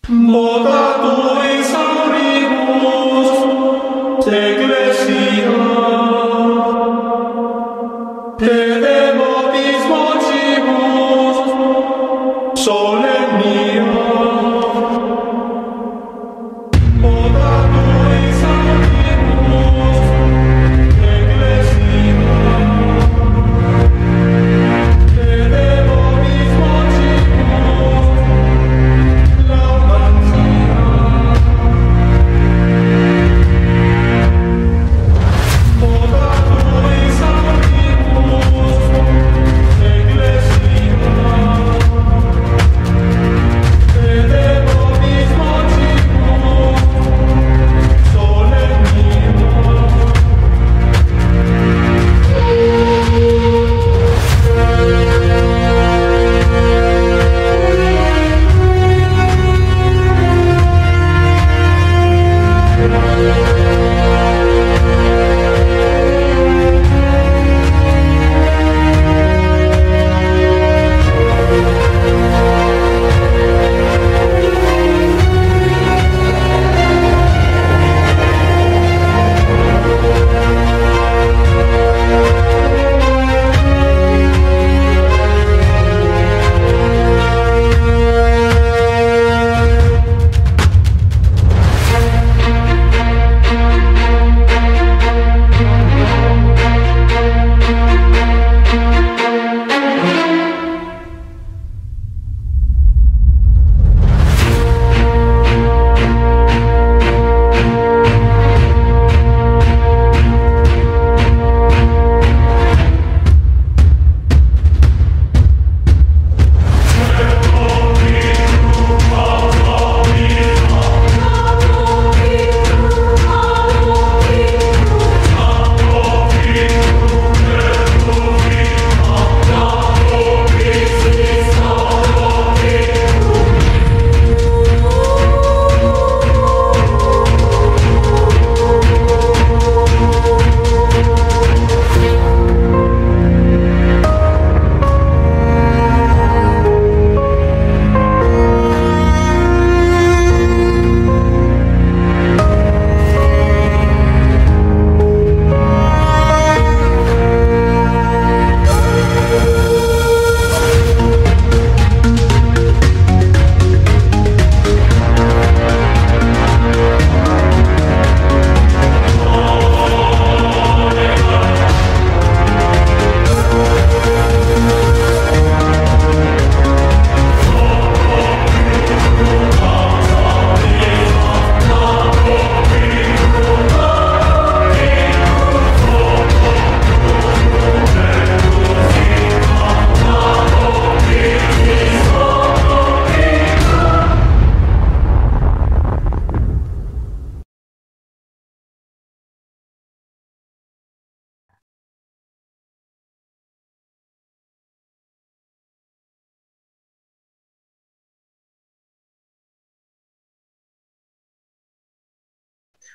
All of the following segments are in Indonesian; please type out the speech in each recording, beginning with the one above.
Modato exauribus, ecclesia, te devotis vocibus, solemnia. Modato exauribus, ecclesia, te devotis vocibus, laudantia. Modato exauribus, ecclesia, te devotis vocibus, solemnia.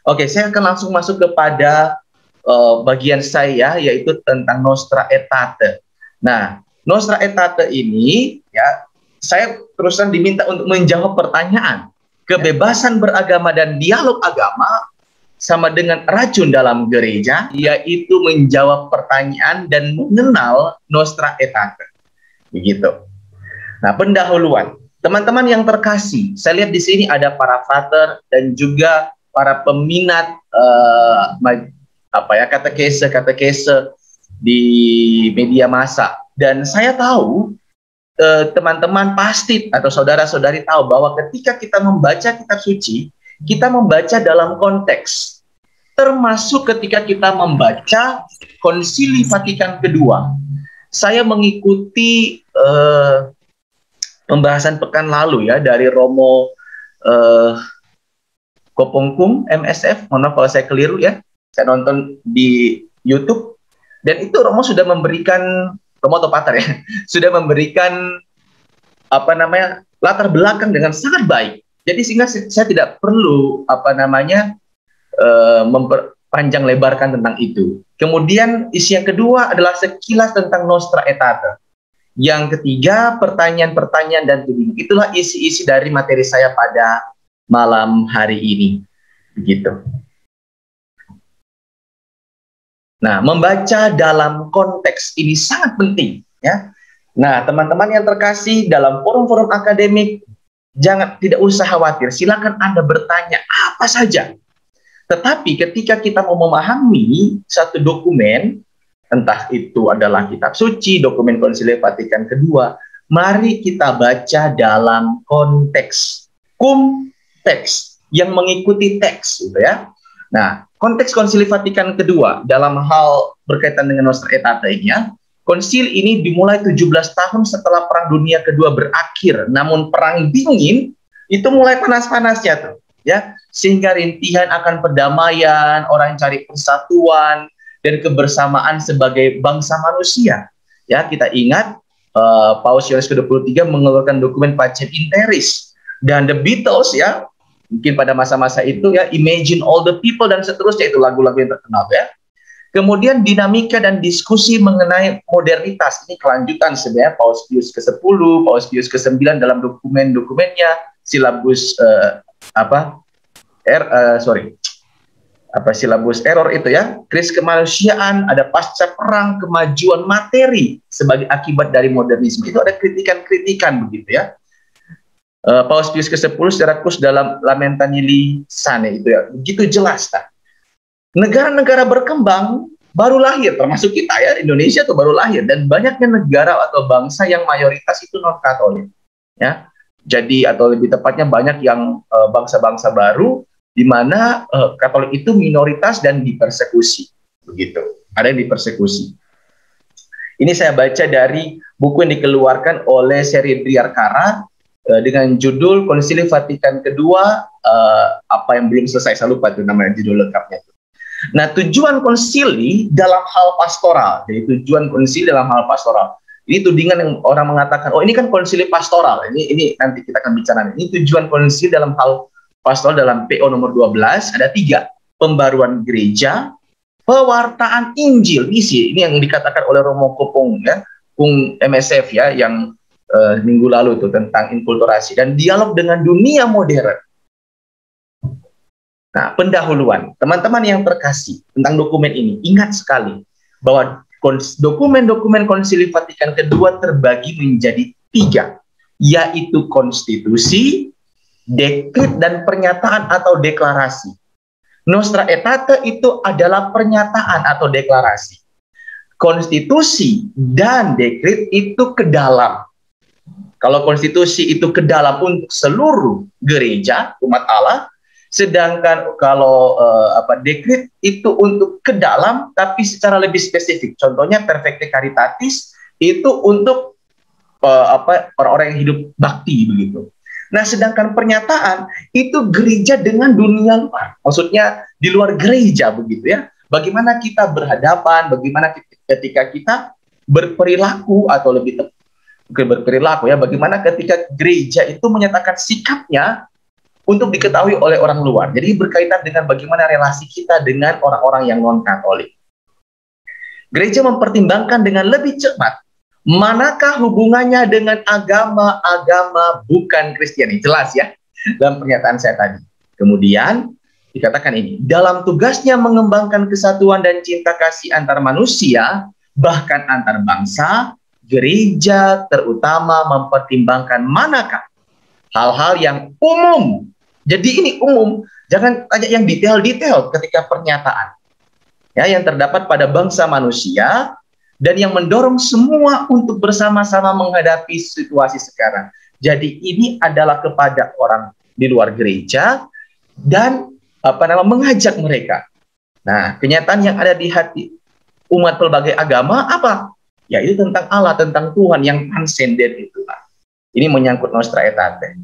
Oke, saya akan langsung masuk kepada bagian saya, yaitu tentang Nostra Aetate. Nah, Nostra Aetate ini, ya, saya terus terang diminta untuk menjawab pertanyaan. Kebebasan beragama dan dialog agama sama dengan racun dalam gereja, yaitu menjawab pertanyaan dan mengenal Nostra Aetate. Begitu. Nah, pendahuluan. Teman-teman yang terkasih, saya lihat di sini ada para frater dan juga para peminat katekese di media massa. Dan saya tahu teman-teman pasti atau saudara-saudari tahu bahwa ketika kita membaca kitab suci, kita membaca dalam konteks, termasuk ketika kita membaca Konsili Vatikan kedua. Saya mengikuti pembahasan pekan lalu ya dari Romo Kopongkum MSF, mohon maaf kalau saya keliru ya, saya nonton di YouTube, dan itu Romo sudah memberikan, Romo atau Pater ya, sudah memberikan latar belakang dengan sangat baik. Jadi sehingga saya tidak perlu memperpanjang lebarkan tentang itu. Kemudian isi yang kedua adalah sekilas tentang Nostra Aetate. Yang ketiga, pertanyaan-pertanyaan dan tudingan. Itulah isi-isi dari materi saya pada malam hari ini. Begitu. Nah, membaca dalam konteks ini sangat penting, ya. Nah, teman-teman yang terkasih, dalam forum-forum akademik, tidak usah khawatir. Silakan Anda bertanya apa saja. Tetapi ketika kita mau memahami satu dokumen, entah itu adalah kitab suci, dokumen Konsili Vatikan kedua, mari kita baca dalam konteks, teks yang mengikuti teks, gitu ya. Nah, konteks Konsili Vatikan kedua dalam hal berkaitan dengan Nostra Aetate ini, ya, konsil ini dimulai 17 tahun setelah Perang Dunia Kedua berakhir, namun Perang Dingin itu mulai panas-panasnya tuh, ya, sehingga rintihan akan perdamaian, orang cari persatuan dan kebersamaan sebagai bangsa manusia. Ya, kita ingat Paus Yohanes ke-23 mengeluarkan dokumen Pacem in Terris, dan The Beatles, ya, mungkin pada masa-masa itu, ya, Imagine All the People dan seterusnya, itu lagu-lagu yang terkenal, ya. Kemudian dinamika dan diskusi mengenai modernitas, ini kelanjutan sebenarnya Paus Pius ke-10, Paus Pius ke-9 dalam dokumen-dokumennya, silabus silabus error itu, ya, krisis kemanusiaan, ada pasca perang, kemajuan materi sebagai akibat dari modernisme. Itu ada kritikan-kritikan begitu, ya. Paus Pius ke-10 secara khusus dalam Lamenta Nili Sane itu, ya, begitu jelas. Nah, negara-negara berkembang baru lahir, termasuk kita, ya, Indonesia tuh baru lahir, dan banyaknya negara atau bangsa yang mayoritas itu non-Katolik, ya. Jadi atau lebih tepatnya banyak yang bangsa-bangsa baru di mana Katolik itu minoritas dan dipersekusi, begitu. Ada yang dipersekusi. Ini saya baca dari buku yang dikeluarkan oleh Seri Driarkara dengan judul Konsili Vatikan Kedua, apa yang belum selesai, saya lupa itu namanya judul lengkapnya. Nah, tujuan konsili dalam hal pastoral, jadi tujuan konsili dalam hal pastoral. Ini tudingan yang orang mengatakan, oh ini kan konsili pastoral, ini nanti kita akan bicara. Ini tujuan konsili dalam hal pastoral dalam PO nomor 12, ada 3, pembaruan gereja, pewartaan Injil, misi, ini yang dikatakan oleh Romo Kopong, ya, Pung MSF, ya, yang minggu lalu itu tentang inkulturasi, dan dialog dengan dunia modern. Nah, pendahuluan, teman-teman yang terkasih tentang dokumen ini, ingat sekali bahwa dokumen-dokumen Konsili Vatikan kedua terbagi menjadi 3, yaitu konstitusi, dekret, dan pernyataan atau deklarasi. Nostra Aetate itu adalah pernyataan atau deklarasi. Konstitusi dan dekret itu ke dalam. Kalau konstitusi itu ke dalam untuk seluruh gereja, umat Allah, sedangkan kalau dekret itu untuk ke dalam tapi secara lebih spesifik. Contohnya Perfecte Caritatis itu untuk orang-orang yang hidup bakti begitu. Nah, sedangkan pernyataan itu gereja dengan dunia luar. Maksudnya di luar gereja begitu, ya. Bagaimana kita berhadapan, bagaimana ketika kita berperilaku atau lebih berperilaku, ya, bagaimana ketika gereja itu menyatakan sikapnya untuk diketahui oleh orang luar. Jadi berkaitan dengan bagaimana relasi kita dengan orang-orang yang non-Katolik. Gereja mempertimbangkan dengan lebih cermat manakah hubungannya dengan agama-agama bukan Kristiani. Jelas, ya, dalam pernyataan saya tadi. Kemudian dikatakan ini, dalam tugasnya mengembangkan kesatuan dan cinta kasih antar manusia, bahkan antar bangsa, gereja terutama mempertimbangkan manakah hal-hal yang umum. Jadi ini umum, jangan tanya yang detail-detail ketika pernyataan, ya, yang terdapat pada bangsa manusia dan yang mendorong semua untuk bersama-sama menghadapi situasi sekarang. Jadi ini adalah kepada orang di luar gereja dan mengajak mereka. Nah, kenyataan yang ada di hati umat pelbagai agama apa? Ya, itu tentang Allah, tentang Tuhan yang transenden itu. Ini menyangkut Nostra Aetate.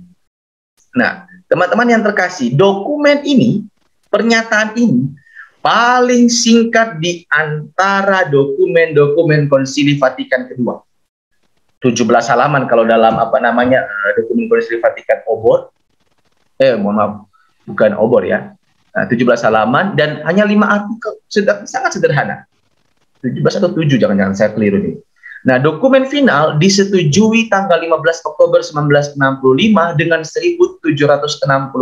Nah, teman-teman yang terkasih, dokumen ini, pernyataan ini paling singkat di antara dokumen-dokumen Konsili Vatikan kedua. 17 halaman kalau dalam dokumen Konsili Vatikan obor. Mohon maaf, bukan obor, ya. 17 halaman dan hanya 5 artikel, sangat sederhana. 17 atau 7, jangan-jangan saya keliru nih. Nah, dokumen final disetujui tanggal 15 Oktober 1965 dengan 1765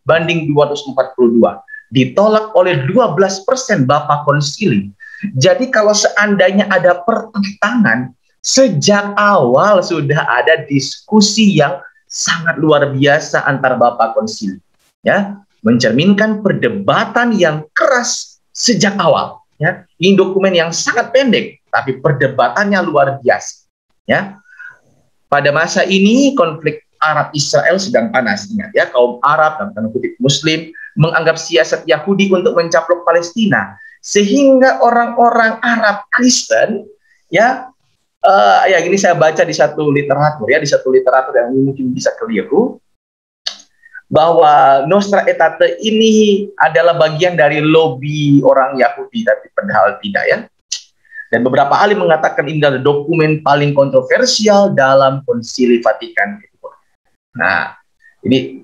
banding 242. Ditolak oleh 12% Bapak Konsili. Jadi kalau seandainya ada pertentangan, sejak awal sudah ada diskusi yang sangat luar biasa antar Bapak Konsili. Ya, mencerminkan perdebatan yang keras sejak awal. Ya, ini dokumen yang sangat pendek, tapi perdebatannya luar biasa. Ya, pada masa ini konflik Arab Israel sedang panas. Ingat ya, kaum Arab dan tanda kutip Muslim menganggap siasat Yahudi untuk mencaplok Palestina, sehingga orang-orang Arab Kristen ya, ya ini saya baca di satu literatur ya, di satu literatur yang mungkin bisa keliru, bahwa Nostra Aetate ini adalah bagian dari lobi orang Yahudi, tapi padahal tidak ya. Dan beberapa ahli mengatakan ini adalah dokumen paling kontroversial dalam Konsili Vatikan. Nah, ini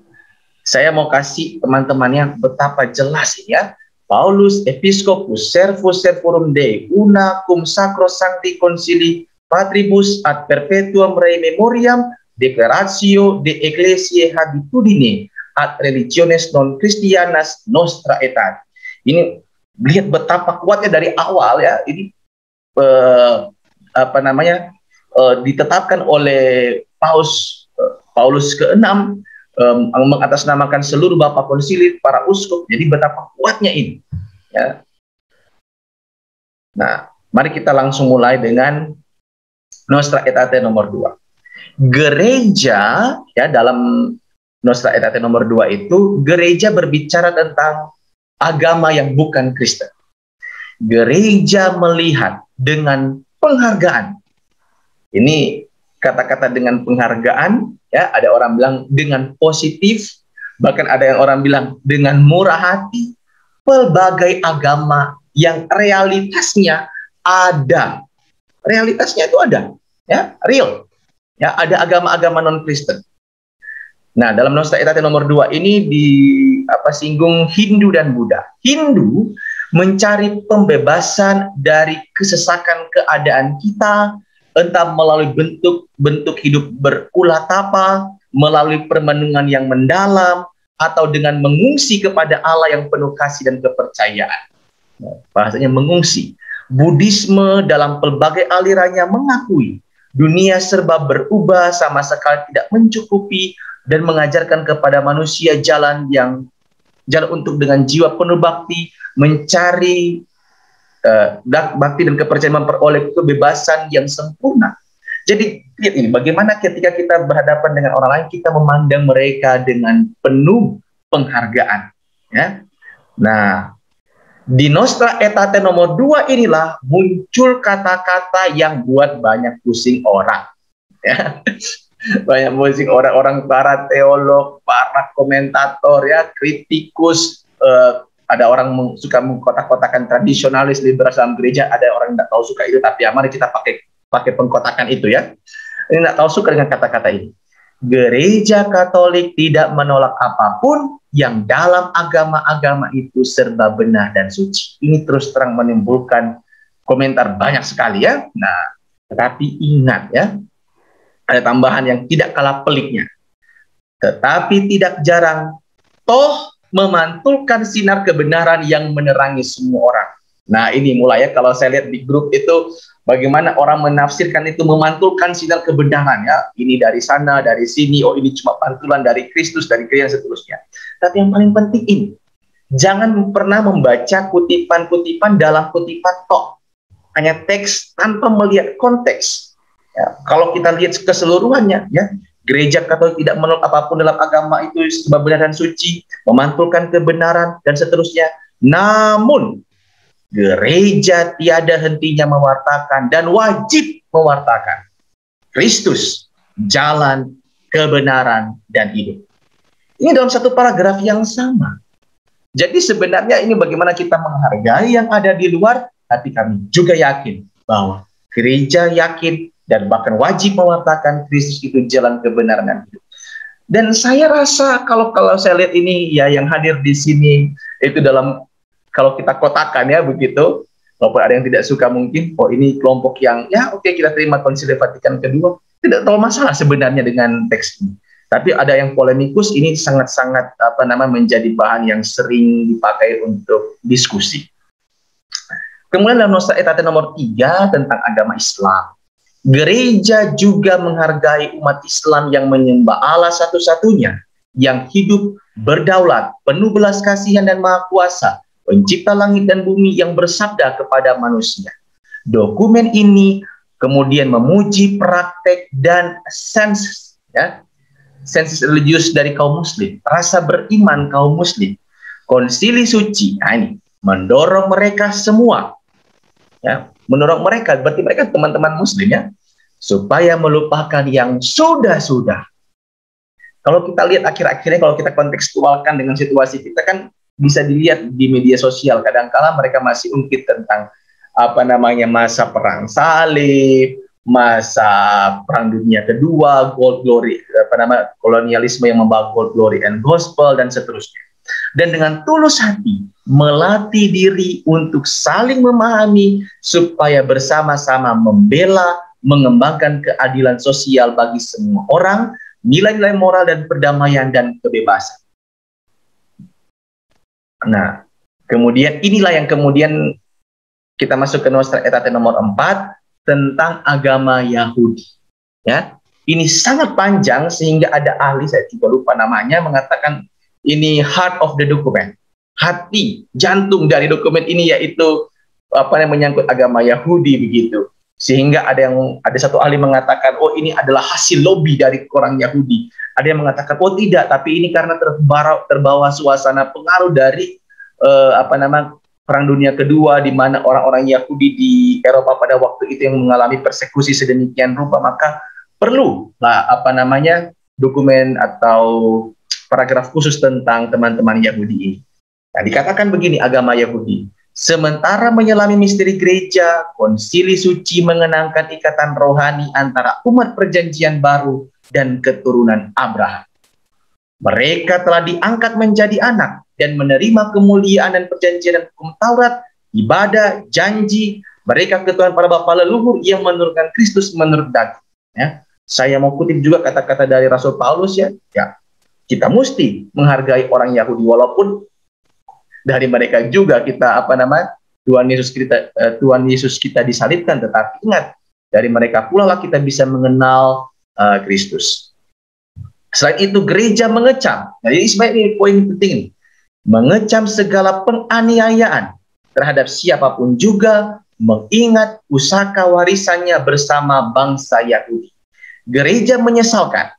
saya mau kasih teman-temannya betapa jelas ini ya. Paulus Episcopus Servus Servorum Dei una cum sacro sancti concili patribus ad perpetuum rei memoriam declaratio de ecclesiae habitudine ad religiones non Christianas Nostra Aetate. Ini lihat betapa kuatnya dari awal ya. Ini ditetapkan oleh Paulus ke-6 mengatasnamakan seluruh Bapak Konsili, para uskup. Jadi betapa kuatnya ini. Ya. Nah, mari kita langsung mulai dengan Nostra Aetate nomor 2. Gereja ya, dalam Nostra Aetate nomor 2 itu, gereja berbicara tentang agama yang bukan Kristen. Gereja melihat dengan penghargaan. Ini kata-kata dengan penghargaan, ya, ada orang bilang dengan positif, bahkan ada yang orang bilang dengan murah hati, pelbagai agama yang realitasnya ada. Realitasnya itu ada, ya, real. Ya, ada agama-agama non-Kristen. Nah, dalam Nostra Aetate nomor 2 ini singgung Hindu dan Buddha. Hindu mencari pembebasan dari kesesakan keadaan kita, entah melalui bentuk hidup berulah tapa, melalui permenungan yang mendalam, atau dengan mengungsi kepada Allah yang penuh kasih dan kepercayaan. Bahasanya mengungsi. Buddhisme dalam pelbagai alirannya mengakui dunia serba berubah, sama sekali tidak mencukupi, dan mengajarkan kepada manusia jalan untuk dengan jiwa penuh bakti mencari bakti dan kepercayaan, memperoleh kebebasan yang sempurna. Jadi lihat ini, bagaimana ketika kita berhadapan dengan orang lain, kita memandang mereka dengan penuh penghargaan. Ya. Nah, di Nostra Aetate nomor 2 inilah muncul kata-kata yang buat banyak pusing orang. Ya. Banyak pusing orang-orang, para teolog, para komentator, ya, kritikus. Ada orang suka mengkotak-kotakan tradisionalis, liberal dalam gereja. Ada orang yang tidak tahu suka itu, tapi ya, mari kita pakai pengkotakan itu ya. Ini tidak tahu suka dengan kata-kata ini. Gereja Katolik tidak menolak apapun yang dalam agama-agama itu serba benar dan suci. Ini terus terang menimbulkan komentar banyak sekali ya. Nah, tetapi ingat ya, ada tambahan yang tidak kalah peliknya. Tetapi tidak jarang, toh memantulkan sinar kebenaran yang menerangi semua orang. Nah, ini mulai ya, kalau saya lihat di grup itu, bagaimana orang menafsirkan itu memantulkan sinar kebenaran ya. Ini dari sana, dari sini, oh ini cuma pantulan dari Kristus, dari gereja, dan seterusnya. Tapi yang paling penting ini, jangan pernah membaca kutipan-kutipan dalam kutipan tok. Hanya teks tanpa melihat konteks. Ya, kalau kita lihat keseluruhannya, ya, gereja Katolik tidak menolak apapun dalam agama itu sebab benar dan suci, memantulkan kebenaran, dan seterusnya. Namun, gereja tiada hentinya mewartakan dan wajib mewartakan Kristus, jalan, kebenaran, dan hidup. Ini dalam satu paragraf yang sama. Jadi sebenarnya ini bagaimana kita menghargai yang ada di luar, tapi kami juga yakin bahwa gereja yakin dan bahkan wajib mewartakan Kristus itu jalan, kebenaran, dan hidup. Dan saya rasa kalau saya lihat ini ya, yang hadir di sini itu dalam, kalau kita kotakan ya begitu, Walaupun ada yang tidak suka mungkin, oh ini kelompok yang ya oke, kita terima Konsili Vatikan kedua, tidak terlalu masalah sebenarnya dengan teks ini. Tapi ada yang polemikus, ini sangat-sangat menjadi bahan yang sering dipakai untuk diskusi. Kemudian dalam Nostra Aetate nomor 3 tentang agama Islam. Gereja juga menghargai umat Islam yang menyembah Allah satu-satunya, yang hidup, berdaulat, penuh belas kasihan dan maha kuasa, pencipta langit dan bumi yang bersabda kepada manusia. Dokumen ini kemudian memuji praktek dan sensus religius dari kaum muslim, rasa beriman kaum muslim. Konsili suci, nah ini, mendorong mereka semua, mendorong mereka, berarti mereka teman-teman muslim ya, supaya melupakan yang sudah-sudah. Kalau kita lihat akhir-akhirnya, kalau kita kontekstualkan dengan situasi kita, kan bisa dilihat di media sosial, kadang-kala mereka masih ungkit tentang masa perang salib, masa perang dunia kedua, gold glory, kolonialisme yang membawa gold glory and gospel, dan seterusnya. Dan dengan tulus hati melatih diri untuk saling memahami supaya bersama-sama membela, mengembangkan keadilan sosial bagi semua orang, nilai-nilai moral dan perdamaian dan kebebasan. Nah, kemudian inilah yang kemudian kita masuk ke Nostra Aetate nomor 4 tentang agama Yahudi. Ya, ini sangat panjang sehingga ada ahli, saya juga lupa namanya, mengatakan ini heart of the document, hati, jantung dari dokumen ini, yaitu menyangkut agama Yahudi begitu. Sehingga ada satu ahli mengatakan, oh ini adalah hasil lobby dari orang Yahudi. Ada yang mengatakan, oh tidak, tapi ini karena terbawa suasana pengaruh dari Perang Dunia Kedua, di mana orang-orang Yahudi di Eropa pada waktu itu yang mengalami persekusi sedemikian rupa, maka perlu dokumen atau paragraf khusus tentang teman-teman Yahudi ini. Nah, dikatakan begini agama Yahudi. Sementara menyelami misteri gereja, konsili suci mengenangkan ikatan rohani antara umat perjanjian baru dan keturunan Abraham. Mereka telah diangkat menjadi anak dan menerima kemuliaan dan perjanjian dan hukum Taurat, ibadah, janji. Mereka ketuhanan para bapa leluhur yang menurunkan Kristus menurut daging. Ya. Saya mau kutip juga kata-kata dari Rasul Paulus ya. Kita mesti menghargai orang Yahudi walaupun dari mereka juga kita Tuhan Yesus kita disalibkan, tetapi ingat, dari mereka pula lah kita bisa mengenal Kristus. Selain itu gereja mengecam, jadi sebenarnya ini poin penting nih, mengecam segala penganiayaan terhadap siapapun juga, mengingat pusaka warisannya bersama bangsa Yahudi. Gereja menyesalkan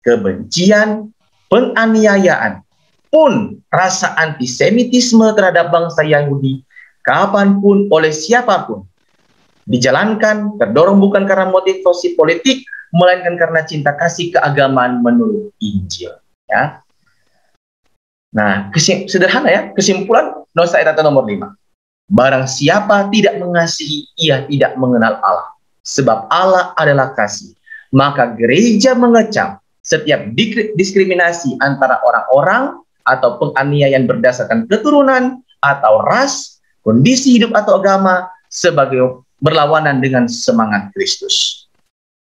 kebencian, penganiayaan, pun rasa antisemitisme terhadap bangsa Yahudi kapanpun oleh siapapun dijalankan, terdorong bukan karena motivasi politik, melainkan karena cinta kasih keagamaan menurut Injil. Ya. Nah, sederhana ya, kesimpulan Nostra Aetate nomor 5. Barang siapa tidak mengasihi, ia tidak mengenal Allah, sebab Allah adalah kasih. Maka gereja mengecam setiap diskriminasi antara orang-orang atau penganiayaan berdasarkan keturunan atau ras, kondisi hidup atau agama sebagai berlawanan dengan semangat Kristus.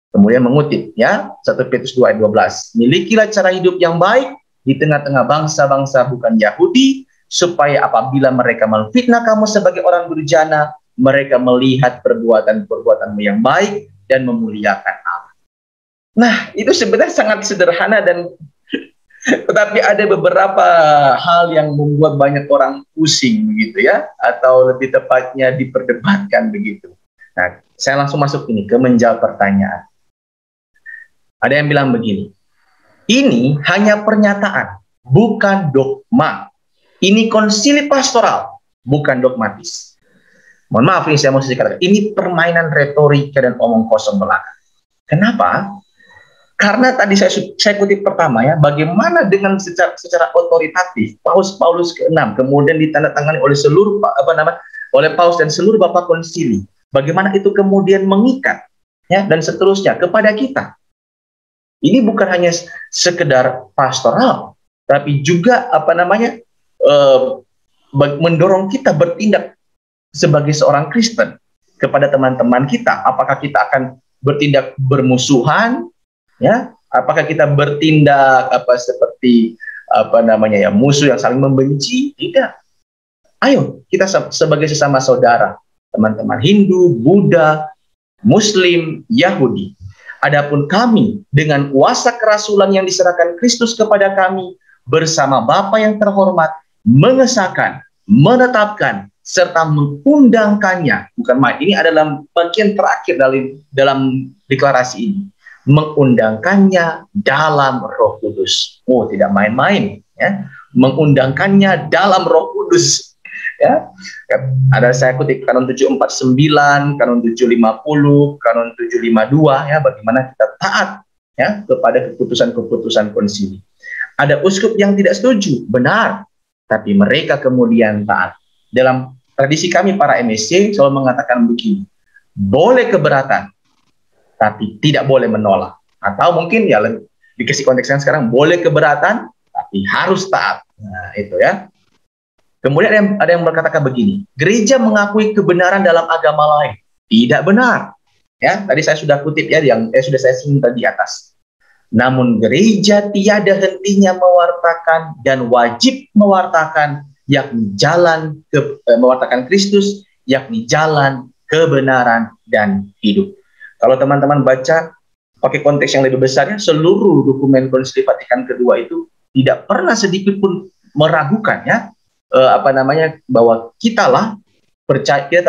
Kemudian mengutip ya 1 Petrus 2 ayat 12, milikilah cara hidup yang baik di tengah-tengah bangsa-bangsa bukan Yahudi, supaya apabila mereka memfitnah kamu sebagai orang durjana, mereka melihat perbuatan-perbuatanmu yang baik dan memuliakan Allah. Nah, itu sebenarnya sangat sederhana dan tetapi ada beberapa hal yang membuat banyak orang pusing begitu ya, atau lebih tepatnya diperdebatkan begitu. Nah, saya langsung masuk ini ke menjawab pertanyaan. Ada yang bilang begini, ini hanya pernyataan, bukan dogma. Ini konsili pastoral, bukan dogmatis. Mohon maaf ini saya mesti katakan, ini permainan retorika dan omong kosong belaka. Kenapa? Karena tadi saya kutip pertama ya, bagaimana dengan secara otoritatif Paus ke-6 kemudian ditandatangani oleh seluruh oleh Paus dan seluruh Bapak Konsili. Bagaimana itu kemudian mengikat ya dan seterusnya kepada kita. Ini bukan hanya sekedar pastoral, tapi juga mendorong kita bertindak sebagai seorang Kristen kepada teman-teman kita? Apakah kita akan bertindak bermusuhan, ya? Apakah kita bertindak seperti musuh yang saling membenci? Tidak. Ayo kita sebagai sesama saudara, teman-teman Hindu, Buddha, Muslim, Yahudi. Adapun kami dengan kuasa kerasulan yang diserahkan Kristus kepada kami bersama Bapa yang terhormat mengesahkan, menetapkan serta mengundangkannya. Bukan main. Ini adalah bagian terakhir dalam deklarasi ini. Mengundangkannya dalam Roh Kudus. Oh, tidak main-main, ya. Mengundangkannya dalam Roh Kudus, ya. Ada saya kutip Kanon 749, Kanon 750, Kanon 752, ya, bagaimana kita taat, ya, kepada keputusan-keputusan konsili. Ada uskup yang tidak setuju, benar, tapi mereka kemudian taat. Dalam tradisi kami para MSC selalu mengatakan begini, boleh keberatan, tapi tidak boleh menolak. Atau mungkin ya dikasih konteksnya sekarang, boleh keberatan, tapi harus taat. Nah, itu ya. Kemudian ada yang berkatakan begini, gereja mengakui kebenaran dalam agama lain. Tidak benar. Ya, tadi saya sudah kutip ya, yang sudah saya singgung tadi di atas. Namun gereja tiada hentinya mewartakan dan wajib mewartakan, yakni mewartakan Kristus, yakni jalan, kebenaran, dan hidup. Kalau teman-teman baca pakai konteks yang lebih besarnya, seluruh dokumen Konsili Vatikan kedua itu tidak pernah sedikit pun meragukan, ya, bahwa kita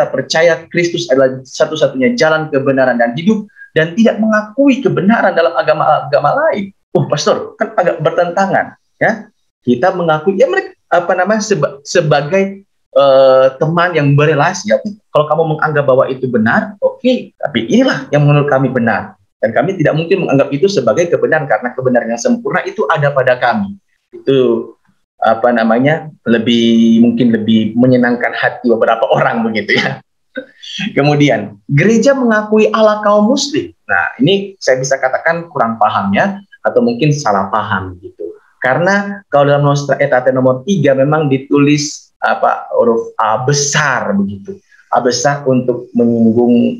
percaya Kristus adalah satu-satunya jalan, kebenaran, dan hidup, dan tidak mengakui kebenaran dalam agama lain. Pastor, kan agak bertentangan, ya. Kita mengakui ya mereka sebagai teman yang berelasi. Ya, kalau kamu menganggap bahwa itu benar, oke, tapi inilah yang menurut kami benar. Dan kami tidak mungkin menganggap itu sebagai kebenaran, karena kebenaran yang sempurna itu ada pada kami. Itu mungkin lebih menyenangkan hati beberapa orang begitu, ya. Kemudian gereja mengakui Allah kaum muslim. Nah, ini saya bisa katakan kurang paham, ya, atau mungkin salah paham gitu. Karena kalau dalam Nostra Aetate nomor 3 memang ditulis huruf A besar begitu. A besar untuk menyinggung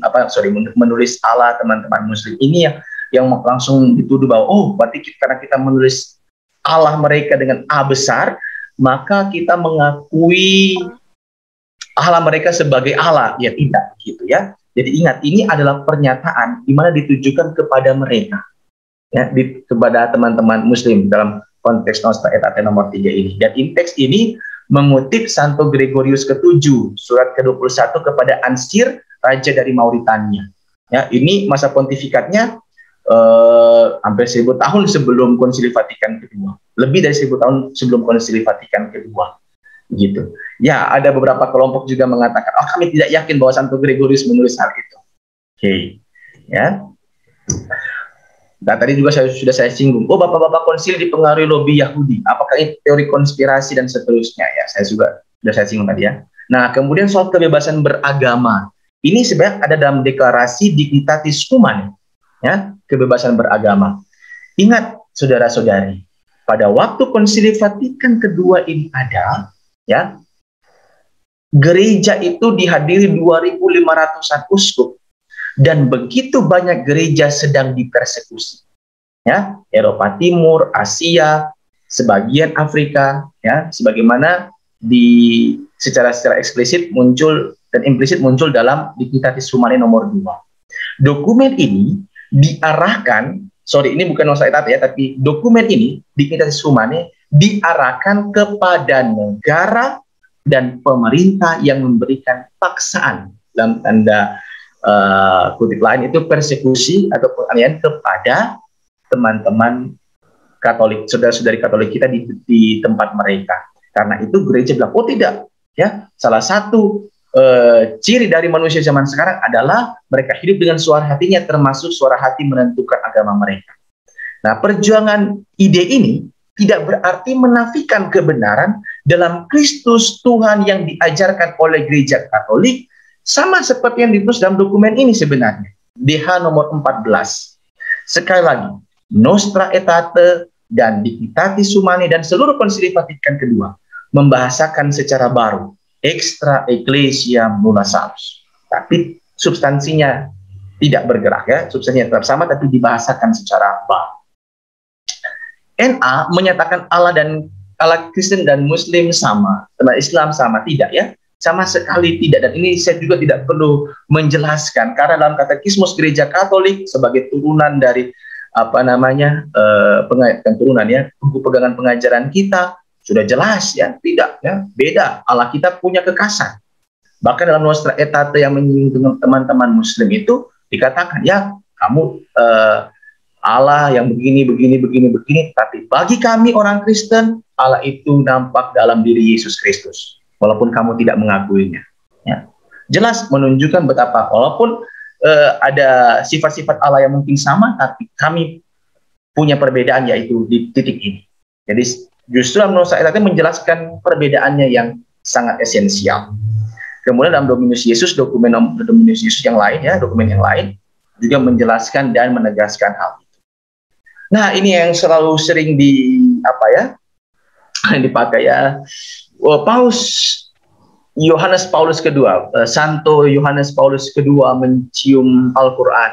menulis Allah teman-teman muslim. Ini yang langsung dituduh bahwa berarti karena kita menulis Allah mereka dengan A besar, maka kita mengakui Allah mereka sebagai Allah. Ya tidak gitu, ya. Jadi ingat, ini adalah pernyataan di mana ditujukan kepada mereka, ya, kepada teman-teman muslim dalam konteks Nostra Aetate nomor 3 ini. Dan teks ini mengutip Santo Gregorius ke-7, surat ke-21 kepada Ansir, raja dari Mauritania. Ya, ini masa pontifikatnya hampir 1000 tahun sebelum Konsili Vatikan kedua. Lebih dari 1000 tahun sebelum Konsili Vatikan kedua. Gitu. Ya, ada beberapa kelompok juga mengatakan, kami tidak yakin bahwa Santo Gregorius menulis hal itu. Oke. Ya. Dan tadi juga sudah saya singgung, bapak-bapak konsil dipengaruhi lobby Yahudi. Apakah ini teori konspirasi dan seterusnya? Ya, sudah saya singgung tadi, ya. Nah, kemudian soal kebebasan beragama. Ini sebenarnya ada dalam deklarasi Dignitatis Humanae, ya, kebebasan beragama. Ingat, saudara-saudari, pada waktu Konsili Vatikan kedua ini ada, ya, gereja itu dihadiri 2.500-an uskup. Dan begitu banyak gereja sedang dipersekusi, ya, Eropa Timur, Asia, sebagian Afrika, ya, sebagaimana secara eksplisit muncul dan implisit muncul dalam Dignitatis Humanae nomor 2. Dokumen ini diarahkan, ini bukan Nostra Aetate, ya, tapi dokumen ini Dignitatis Humanae diarahkan kepada negara dan pemerintah yang memberikan paksaan, dalam tanda kutip lain itu persekusi atau penganiayaan kepada teman-teman Katolik, saudara-saudari Katolik kita di tempat mereka. Karena itu gereja bilang, tidak, ya, salah satu ciri dari manusia zaman sekarang adalah mereka hidup dengan suara hatinya, termasuk suara hati menentukan agama mereka. Nah, perjuangan ide ini tidak berarti menafikan kebenaran dalam Kristus Tuhan yang diajarkan oleh gereja Katolik, sama seperti yang ditulis dalam dokumen ini sebenarnya. DH nomor 14. Sekali lagi, Nostra Aetate dan Dignitatis Humanae dan seluruh Konsili Vatikan kedua membahasakan secara baru extra ecclesia nulla salus. Tapi substansinya tidak bergerak ya, substansinya tetap sama tapi dibahasakan secara bab. NA menyatakan Allah Kristen dan Muslim sama, Islam sama, tidak ya, sama sekali tidak. Dan ini saya juga tidak perlu menjelaskan karena dalam Katekismus Gereja Katolik sebagai turunan dari turunan ya, buku pegangan pengajaran kita sudah jelas ya, tidak ya, beda. Allah kita punya kekasan. Bahkan dalam Nostra Aetate yang menyinggung teman-teman Muslim itu dikatakan ya, kamu Allah yang begini, tapi bagi kami orang Kristen, Allah itu nampak dalam diri Yesus Kristus, walaupun kamu tidak mengakuinya. Ya. Jelas menunjukkan betapa walaupun ada sifat-sifat Allah yang mungkin sama, tapi kami punya perbedaan yaitu di titik ini. Jadi justru Nostra Aetate menjelaskan perbedaannya yang sangat esensial. Kemudian dalam Dominus Yesus, dokumen Dominus Yesus yang lain ya, dokumen yang lain juga menjelaskan dan menegaskan hal. Nah, ini yang selalu sering dipakai ya. Paus Yohanes Paulus kedua, Santo Yohanes Paulus kedua mencium Al-Quran.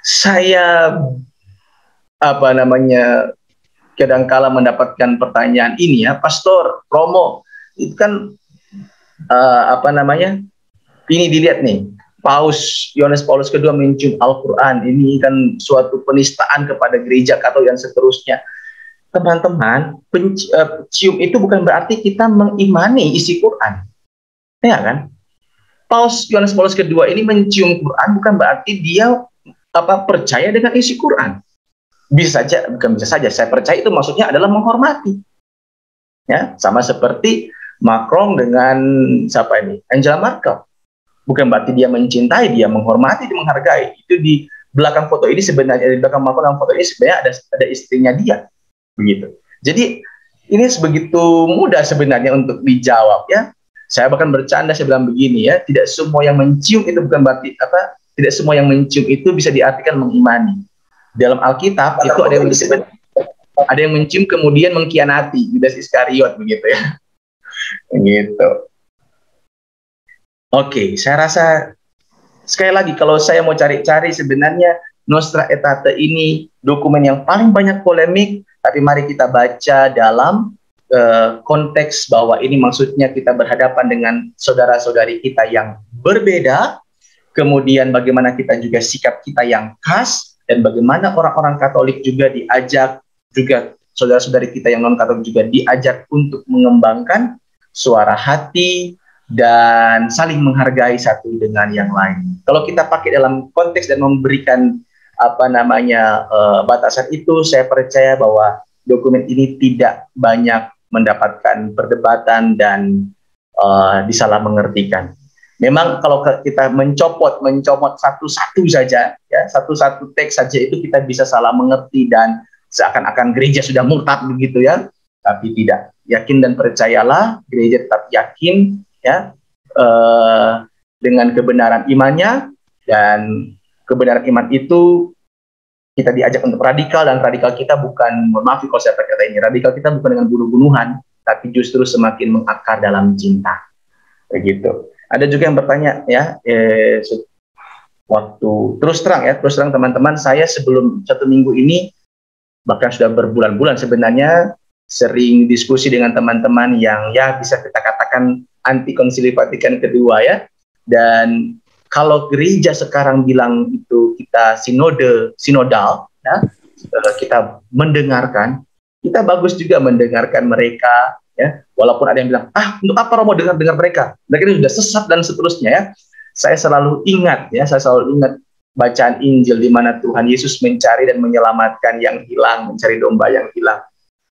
Saya kadangkala mendapatkan pertanyaan ini ya, Pastor Romo, itu kan ini dilihat nih, Paus Yohanes Paulus kedua mencium Al-Quran, ini kan suatu penistaan kepada gereja Katolik dan seterusnya. Teman-teman, cium itu bukan berarti kita mengimani isi Quran, ya kan? Paus Yohanes Paulus kedua ini mencium Quran bukan berarti dia percaya dengan isi Quran. Bukan bisa saja, saya percaya itu maksudnya adalah menghormati. Ya, sama seperti Macron dengan Angela Merkel. Bukan berarti dia mencintai, dia menghormati, dia menghargai. Itu di belakang foto ini sebenarnya, di belakang Macron dalam foto ini sebenarnya ada istrinya dia. Begitu. Jadi ini sebegitu mudah sebenarnya untuk dijawab ya. Saya bahkan bercanda, saya bilang begini ya, tidak semua yang mencium itu bukan berarti tidak semua yang mencium itu bisa diartikan mengimani. Dalam Alkitab itu ada yang mencium kemudian mengkhianati, Yudas Iskariot begitu ya. Gitu. Oke, saya rasa sekali lagi kalau saya mau cari-cari sebenarnya Nostra Aetate ini dokumen yang paling banyak polemik, tapi mari kita baca dalam konteks bahwa ini maksudnya kita berhadapan dengan saudara-saudari kita yang berbeda, kemudian bagaimana kita juga sikap kita yang khas, dan bagaimana orang-orang Katolik juga diajak, juga saudara-saudari kita yang non-Katolik juga diajak untuk mengembangkan suara hati dan saling menghargai satu dengan yang lain. Kalau kita pakai dalam konteks dan memberikan batasan itu, saya percaya bahwa dokumen ini tidak banyak mendapatkan perdebatan dan disalah mengertikan. Memang kalau kita mencopot satu-satu saja, ya satu-satu teks saja itu kita bisa salah mengerti dan seakan-akan gereja sudah murtad begitu ya, tapi tidak. Yakin dan percayalah, gereja tetap yakin ya dengan kebenaran imannya, dan kebenaran iman itu kita diajak untuk radikal, dan radikal kita bukan, maaf kalau saya pakai kata ini, radikal kita bukan dengan bunuh-bunuhan, tapi justru semakin mengakar dalam cinta. Begitu. Ada juga yang bertanya ya, waktu terus terang teman-teman, saya sebelum 1 minggu ini bahkan sudah berbulan-bulan sebenarnya sering diskusi dengan teman-teman yang ya bisa kita katakan anti Konsili Vatikan kedua ya. Dan kalau gereja sekarang bilang itu kita sinodal ya, kita mendengarkan, kita bagus juga mendengarkan mereka ya, walaupun ada yang bilang untuk apa Romo dengar mereka ini sudah sesat dan seterusnya ya. Saya selalu ingat bacaan Injil di mana Tuhan Yesus mencari dan menyelamatkan yang hilang, mencari domba yang hilang.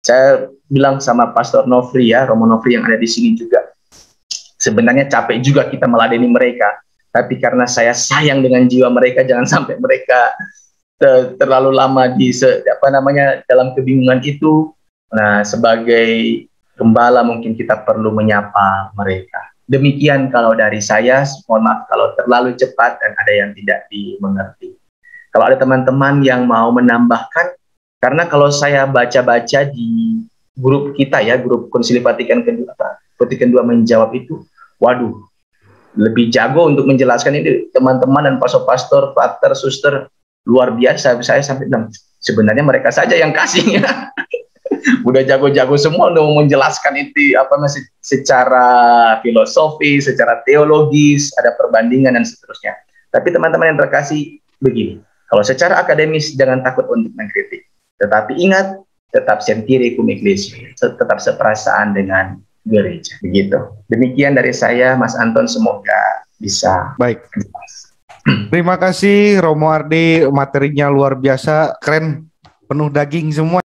Saya bilang sama Pastor Nofri ya, Romo Nofri yang ada di sini juga, sebenarnya capek juga kita meladeni mereka, tapi karena saya sayang dengan jiwa mereka, jangan sampai mereka terlalu lama di dalam kebingungan itu. Nah, sebagai gembala mungkin kita perlu menyapa mereka. Demikian kalau dari saya, mohon maaf kalau terlalu cepat dan ada yang tidak dimengerti. Kalau ada teman-teman yang mau menambahkan, karena kalau saya baca-baca di grup kita ya, grup Konsili Vatikan II menjawab itu, waduh, lebih jago untuk menjelaskan ini teman-teman dan pastor-pastor, pater, suster luar biasa. Saya sampai bilang sebenarnya mereka saja yang kasihnya. Udah jago-jago semua untuk menjelaskan itu apa masih secara filosofi, secara teologis, ada perbandingan dan seterusnya. Tapi teman-teman yang terkasih begini, kalau secara akademis jangan takut untuk mengkritik, tetapi ingat tetap sentire cum ecclesia, tetap seperasaan dengan gereja. Begitu. Demikian dari saya, Mas Anton, semoga bisa. Baik. Terima kasih Romo Ardi, materinya luar biasa, keren, penuh daging semua.